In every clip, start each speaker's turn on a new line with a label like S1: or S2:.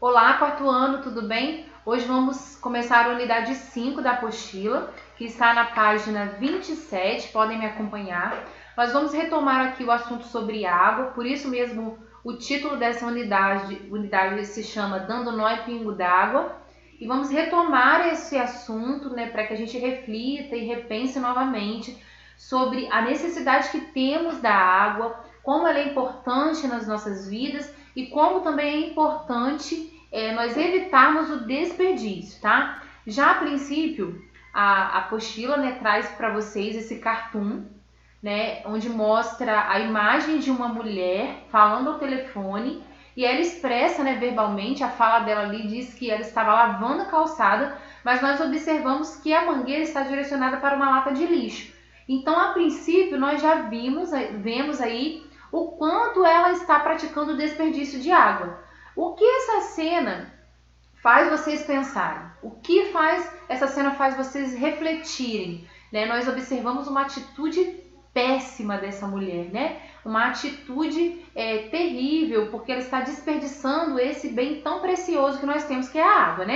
S1: Olá, quarto ano, tudo bem? Hoje vamos começar a unidade 5 da apostila, que está na página 27, podem me acompanhar. Nós vamos retomar aqui o assunto sobre água, por isso mesmo o título dessa unidade se chama Dando Nó e Pingo d'Água. E vamos retomar esse assunto, para que a gente reflita e repense novamente sobre a necessidade que temos da água, como ela é importante nas nossas vidas e como também é importante nós evitarmos o desperdício, tá? Já a princípio, a apostila traz para vocês esse cartoon, onde mostra a imagem de uma mulher falando ao telefone e ela expressa verbalmente, a fala dela ali diz que ela estava lavando a calçada, mas nós observamos que a mangueira está direcionada para uma lata de lixo. Então, a princípio, nós já vemos aí o quanto ela está praticando o desperdício de água. O que essa cena faz vocês pensarem? O que essa cena faz vocês refletirem? Nós observamos uma atitude péssima dessa mulher, uma atitude terrível, porque ela está desperdiçando esse bem tão precioso que nós temos, que é a água,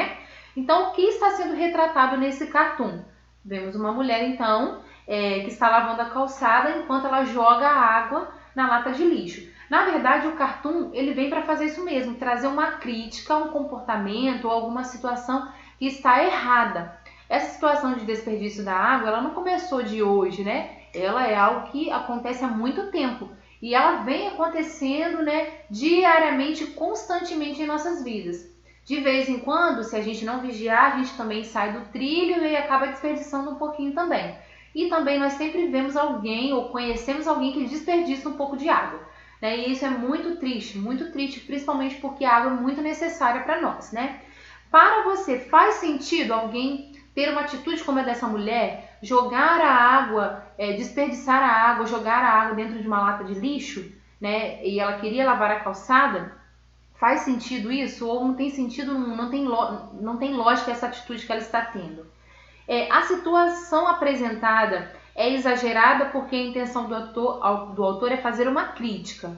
S1: Então, o que está sendo retratado nesse cartoon? Vemos uma mulher, então, que está lavando a calçada enquanto ela joga a água na lata de lixo. Na verdade, o cartoon ele vem para fazer isso mesmo, trazer uma crítica a um comportamento ou alguma situação que está errada. Essa situação de desperdício da água, ela não começou de hoje, Ela é algo que acontece há muito tempo e ela vem acontecendo, diariamente, constantemente em nossas vidas. De vez em quando, se a gente não vigiar, a gente também sai do trilho e acaba desperdiçando um pouquinho também. E também nós sempre vemos alguém ou conhecemos alguém que desperdiça um pouco de água. E isso é muito triste, principalmente porque a água é muito necessária para nós. Para você, faz sentido alguém ter uma atitude como a dessa mulher, jogar a água, desperdiçar a água, jogar a água dentro de uma lata de lixo, e ela queria lavar a calçada? Faz sentido isso? Ou não tem sentido, não tem lógica essa atitude que ela está tendo? A situação apresentada é exagerada porque a intenção do autor é fazer uma crítica.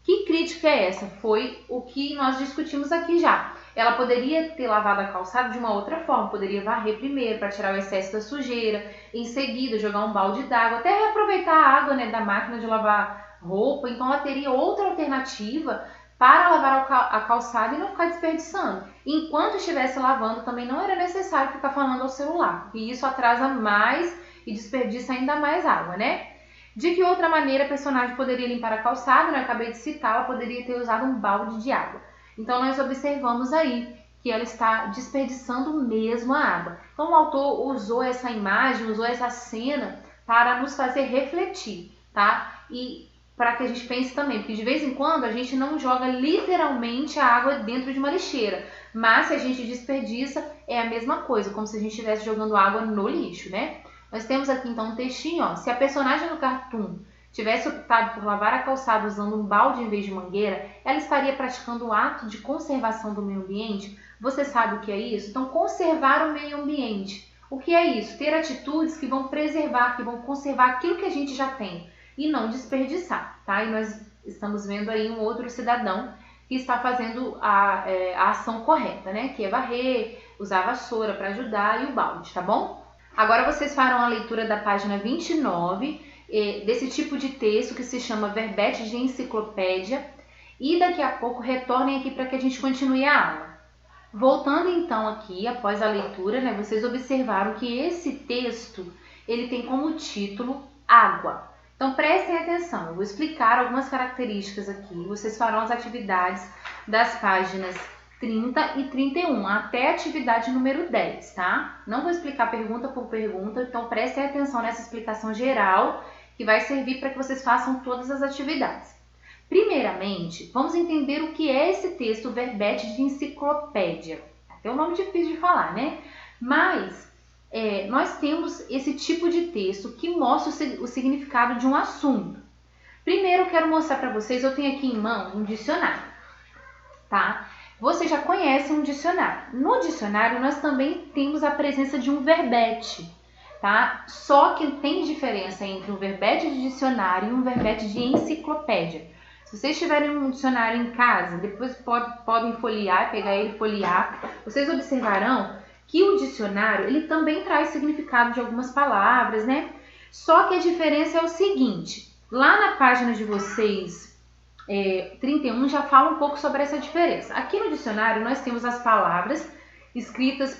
S1: Que crítica é essa? Foi o que nós discutimos aqui já. Ela poderia ter lavado a calçada de uma outra forma, poderia varrer primeiro para tirar o excesso da sujeira, em seguida jogar um balde d'água, até reaproveitar a água da máquina de lavar roupa. Então ela teria outra alternativa para lavar a calçada e não ficar desperdiçando. Enquanto estivesse lavando, também não era necessário ficar falando ao celular, e isso atrasa mais e desperdiça ainda mais água, De que outra maneira a personagem poderia limpar a calçada? Eu acabei de citar, ela poderia ter usado um balde de água. Então nós observamos aí que ela está desperdiçando mesmo a água. Então o autor usou essa imagem, usou essa cena para nos fazer refletir, tá? E para que a gente pense também, porque de vez em quando a gente não joga literalmente a água dentro de uma lixeira, mas se a gente desperdiça, é a mesma coisa, como se a gente estivesse jogando água no lixo, Nós temos aqui então um textinho, se a personagem do cartoon tivesse optado por lavar a calçada usando um balde em vez de mangueira, ela estaria praticando um ato de conservação do meio ambiente? Você sabe o que é isso? Então, conservar o meio ambiente. O que é isso? Ter atitudes que vão preservar, que vão conservar aquilo que a gente já tem e não desperdiçar, tá? E nós estamos vendo aí um outro cidadão que está fazendo a ação correta, que é varrer, usar a vassoura para ajudar e o balde, tá bom? Agora vocês farão a leitura da página 29, desse tipo de texto que se chama verbete de enciclopédia, e daqui a pouco retornem aqui para que a gente continue a aula. Voltando então aqui, após a leitura, vocês observaram que esse texto ele tem como título Água. Então prestem atenção, eu vou explicar algumas características aqui, vocês farão as atividades das páginas 30 e 31, até a atividade número 10, tá? Não vou explicar pergunta por pergunta, então prestem atenção nessa explicação geral, que vai servir para que vocês façam todas as atividades. Primeiramente, vamos entender o que é esse texto verbete de enciclopédia. Até um nome difícil de falar, Mas nós temos esse tipo de texto que mostra o significado de um assunto. Primeiro, eu quero mostrar para vocês, eu tenho aqui em mão um dicionário, tá? Você já conhece um dicionário. No dicionário, nós também temos a presença de um verbete, tá? Só que tem diferença entre um verbete de dicionário e um verbete de enciclopédia. Se vocês tiverem um dicionário em casa, depois podem folhear, pegar ele e folhear, vocês observarão que o dicionário, ele também traz significado de algumas palavras, né? Só que a diferença é o seguinte, lá na página de vocês, 31, já fala um pouco sobre essa diferença. Aqui no dicionário nós temos as palavras escritas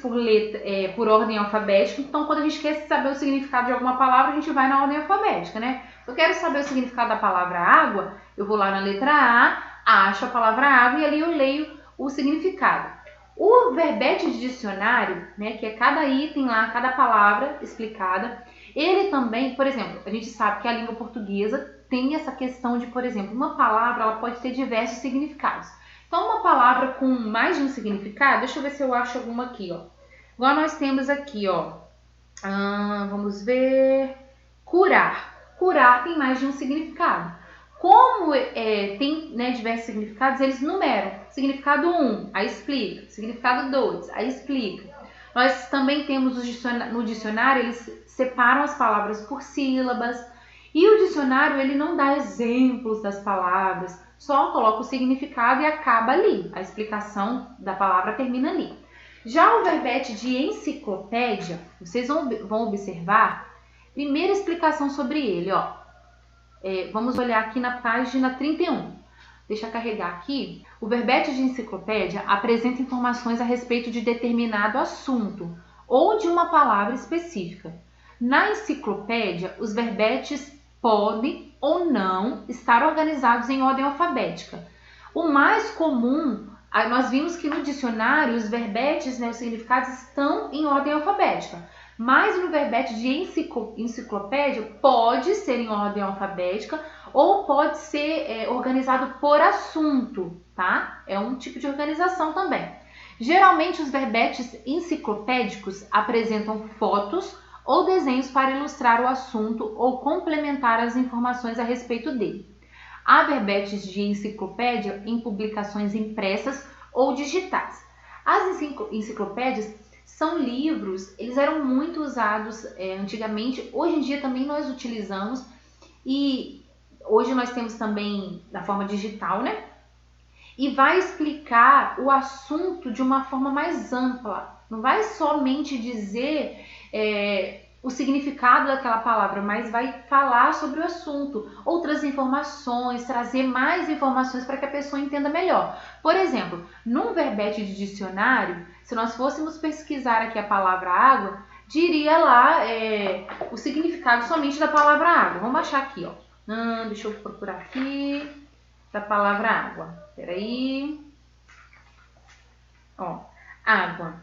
S1: por ordem alfabética, então quando a gente quer saber o significado de alguma palavra, a gente vai na ordem alfabética, né? Se eu quero saber o significado da palavra água, eu vou lá na letra A, acho a palavra água e ali eu leio o significado. O verbete de dicionário, né, que é cada item lá, cada palavra explicada, ele também, por exemplo, a gente sabe que a língua portuguesa tem essa questão de, por exemplo, uma palavra ela pode ter diversos significados. Então, uma palavra com mais de um significado, deixa eu ver se eu acho alguma aqui, ó. Igual nós temos aqui, ó. Vamos ver. Curar. Curar tem mais de um significado. Como tem, né, diversos significados, eles numeram. Significado 1, aí explica. Significado 2, aí explica. Nós também temos no dicionário, eles separam as palavras por sílabas. E o dicionário, ele não dá exemplos das palavras, só coloca o significado e acaba ali. A explicação da palavra termina ali. Já o verbete de enciclopédia, vocês vão observar, primeira explicação sobre ele, ó. Vamos olhar aqui na página 31. Deixa eu carregar aqui. O verbete de enciclopédia apresenta informações a respeito de determinado assunto ou de uma palavra específica. Na enciclopédia, os verbetes podem ou não estar organizados em ordem alfabética. O mais comum, nós vimos que no dicionário os verbetes, né, os significados estão em ordem alfabética, mas no verbete de enciclopédia pode ser em ordem alfabética ou pode ser organizado por assunto, tá? É um tipo de organização também. Geralmente os verbetes enciclopédicos apresentam fotos ou desenhos para ilustrar o assunto ou complementar as informações a respeito dele. Há verbetes de enciclopédia em publicações impressas ou digitais. As enciclopédias são livros, eles eram muito usados antigamente, hoje em dia também nós utilizamos e hoje nós temos também da forma digital, né? E vai explicar o assunto de uma forma mais ampla, não vai somente dizer o significado daquela palavra, mas vai falar sobre o assunto, outras informações, trazer mais informações para que a pessoa entenda melhor. Por exemplo, num verbete de dicionário, se nós fôssemos pesquisar aqui a palavra água, diria lá o significado somente da palavra água. Vamos achar aqui, ó. Deixa eu procurar aqui da palavra água. Peraí. Ó, água.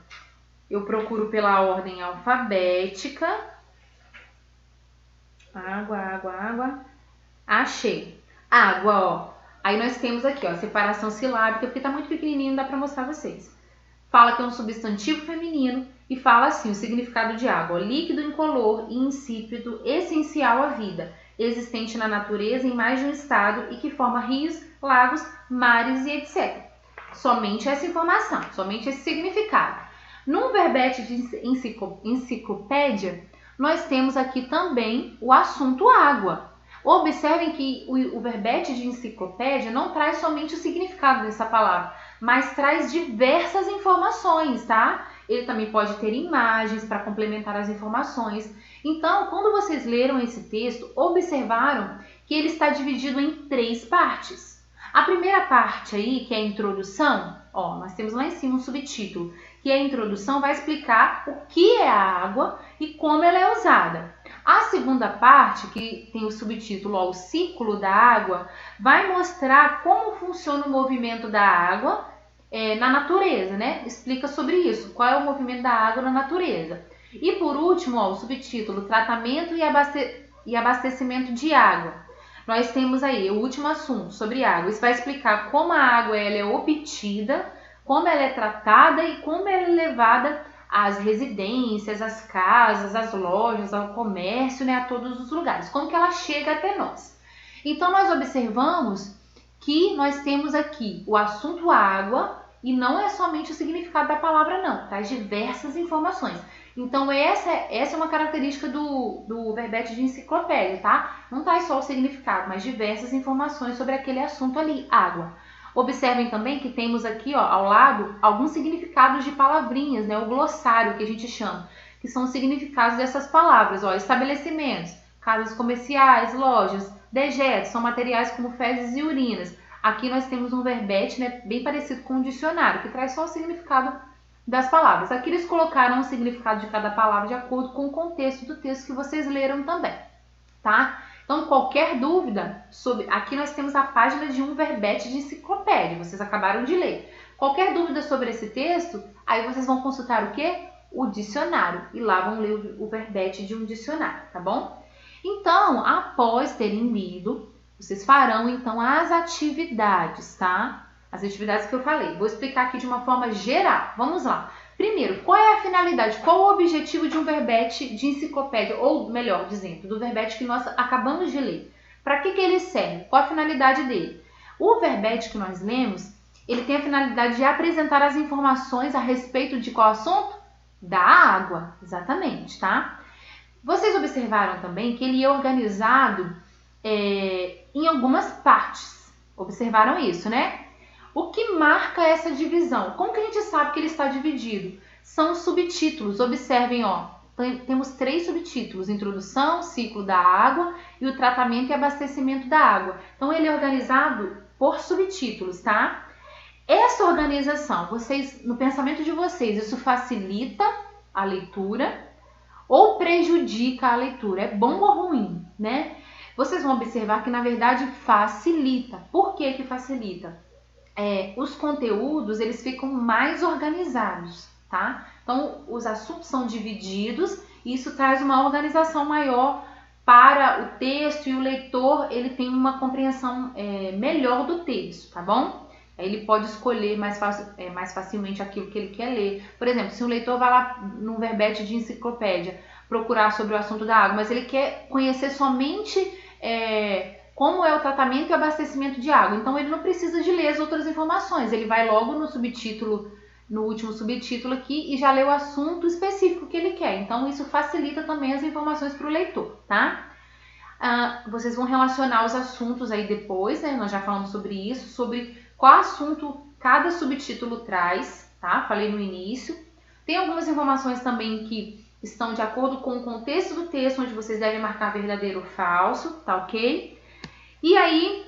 S1: Eu procuro pela ordem alfabética. Água. Achei. Água, ó. Aí nós temos aqui, ó, separação silábica, porque tá muito pequenininho, não dá pra mostrar pra vocês. Fala que é um substantivo feminino e fala assim, o significado de água. Líquido incolor e insípido, essencial à vida, existente na natureza em mais de um estado e que forma rios, lagos, mares e etc. Somente essa informação, somente esse significado. Num verbete de enciclopédia, nós temos aqui também o assunto água. Observem que o verbete de enciclopédia não traz somente o significado dessa palavra, mas traz diversas informações, tá? Ele também pode ter imagens para complementar as informações. Então, quando vocês leram esse texto, observaram que ele está dividido em 3 partes. A primeira parte aí, que é a introdução, ó, nós temos lá em cima um subtítulo, que a introdução vai explicar o que é a água e como ela é usada. A segunda parte, que tem o subtítulo, ó, o ciclo da água, vai mostrar como funciona o movimento da água na natureza, né? Explica sobre isso, qual é o movimento da água na natureza. E por último, ó, o subtítulo, tratamento e abastecimento de água. Nós temos aí o último assunto sobre água. Isso vai explicar como a água ela é obtida, como ela é tratada e como ela é levada às residências, às casas, às lojas, ao comércio, né, a todos os lugares. Como que ela chega até nós. Então, nós observamos que nós temos aqui o assunto água E não é somente o significado da palavra, não. Traz diversas informações. Então, essa é uma característica do verbete de enciclopédia, tá? Não traz só o significado, mas diversas informações sobre aquele assunto ali, água. Observem também que temos aqui, ó, ao lado, alguns significados de palavrinhas, né? O glossário, que a gente chama, que são os significados dessas palavras. Ó, estabelecimentos, casas comerciais, lojas, dejetos, são materiais como fezes e urinas. Aqui nós temos um verbete, né, bem parecido com um dicionário, que traz só o significado das palavras. Aqui eles colocaram o significado de cada palavra de acordo com o contexto do texto que vocês leram também, tá? Então, qualquer dúvida sobre... Aqui nós temos a página de um verbete de enciclopédia, vocês acabaram de ler. Qualquer dúvida sobre esse texto, aí vocês vão consultar o quê? O dicionário. E lá vão ler o verbete de um dicionário, tá bom? Então, após terem lido, vocês farão, então, as atividades, tá? As atividades que eu falei. Vou explicar aqui de uma forma geral. Vamos lá. Primeiro, qual é a finalidade? Qual o objetivo de um verbete de enciclopédia? Ou, melhor dizendo, do verbete que nós acabamos de ler. Para que ele serve? Qual a finalidade dele? O verbete que nós lemos, ele tem a finalidade de apresentar as informações a respeito de qual assunto? Da água, exatamente, tá? Vocês observaram também que ele é organizado em algumas partes. Observaram isso, né? O que marca essa divisão? Como que a gente sabe que ele está dividido? São os subtítulos. Observem, ó, temos 3 subtítulos: introdução, ciclo da água e o tratamento e abastecimento da água. Então, ele é organizado por subtítulos, tá? Essa organização, no pensamento de vocês, isso facilita a leitura ou prejudica a leitura? É bom ou ruim, né? Vocês vão observar que, na verdade, facilita. Por que que facilita? Os conteúdos, eles ficam mais organizados, tá? Então, os assuntos são divididos e isso traz uma organização maior para o texto e o leitor, ele tem uma compreensão melhor do texto, tá bom? Ele pode escolher mais facilmente aquilo que ele quer ler. Por exemplo, se um leitor vai lá num verbete de enciclopédia procurar sobre o assunto da água, mas ele quer conhecer somente como é o tratamento e o abastecimento de água, então ele não precisa de ler as outras informações, ele vai logo no subtítulo, no último subtítulo aqui, e já lê o assunto específico que ele quer. Então isso facilita também as informações para o leitor, tá? Vocês vão relacionar os assuntos aí depois, né? Nós já falamos sobre isso, sobre qual assunto cada subtítulo traz, tá? Falei no início. Tem algumas informações também que estão de acordo com o contexto do texto, onde vocês devem marcar verdadeiro ou falso, tá ok? E aí,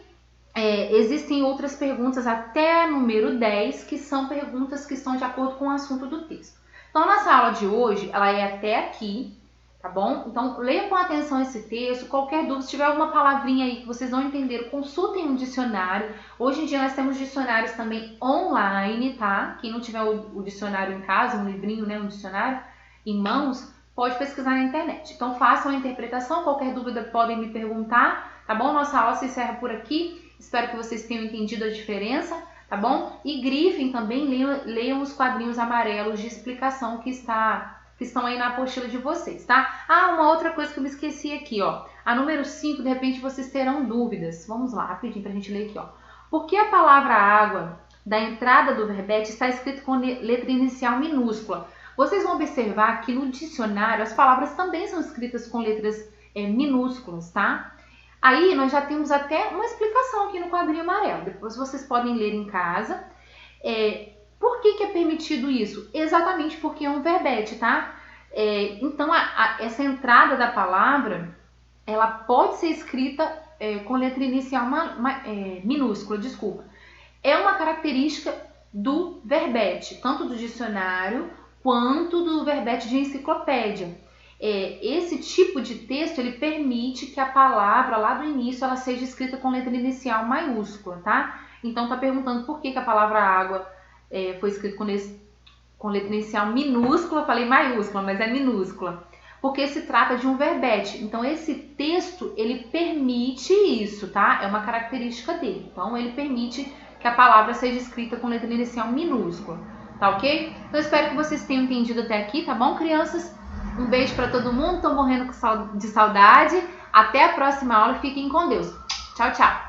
S1: existem outras perguntas até número 10, que são perguntas que estão de acordo com o assunto do texto. Então, nossa aula de hoje, ela é até aqui, tá bom? Então, leia com atenção esse texto. Qualquer dúvida, se tiver alguma palavrinha aí que vocês não entenderam, consultem um dicionário. Hoje em dia, nós temos dicionários também online, tá? Quem não tiver o dicionário em casa, um livrinho, né, um dicionário em mãos, pode pesquisar na internet. Então, façam a interpretação. Qualquer dúvida, podem me perguntar. Tá bom? Nossa aula se encerra por aqui. Espero que vocês tenham entendido a diferença, tá bom? E grifem também, leiam os quadrinhos amarelos de explicação que estão aí na apostila de vocês, tá? Uma outra coisa que eu me esqueci aqui, ó. A número 5, de repente vocês terão dúvidas. Vamos lá, rapidinho pra gente ler aqui, ó. Por que a palavra água da entrada do verbete está escrita com letra inicial minúscula? Vocês vão observar que no dicionário as palavras também são escritas com letras minúsculas, tá? Aí nós já temos até uma explicação aqui no quadrinho amarelo. Depois vocês podem ler em casa. Por que é permitido isso? Exatamente porque é um verbete, tá? Então, essa entrada da palavra, ela pode ser escrita com letra inicial minúscula, desculpa. É uma característica do verbete, tanto do dicionário quanto do verbete de enciclopédia. Esse tipo de texto, ele permite que a palavra lá do início ela seja escrita com letra inicial maiúscula, tá? Então, tá perguntando por que a palavra água foi escrita com letra inicial minúscula. Falei maiúscula, mas é minúscula. Porque se trata de um verbete. Então, esse texto, ele permite isso, tá? É uma característica dele. Então, ele permite que a palavra seja escrita com letra inicial minúscula, tá ok? Então, espero que vocês tenham entendido até aqui, tá bom, crianças? Um beijo para todo mundo, tô morrendo de saudade. Até a próxima aula, fiquem com Deus. Tchau, tchau.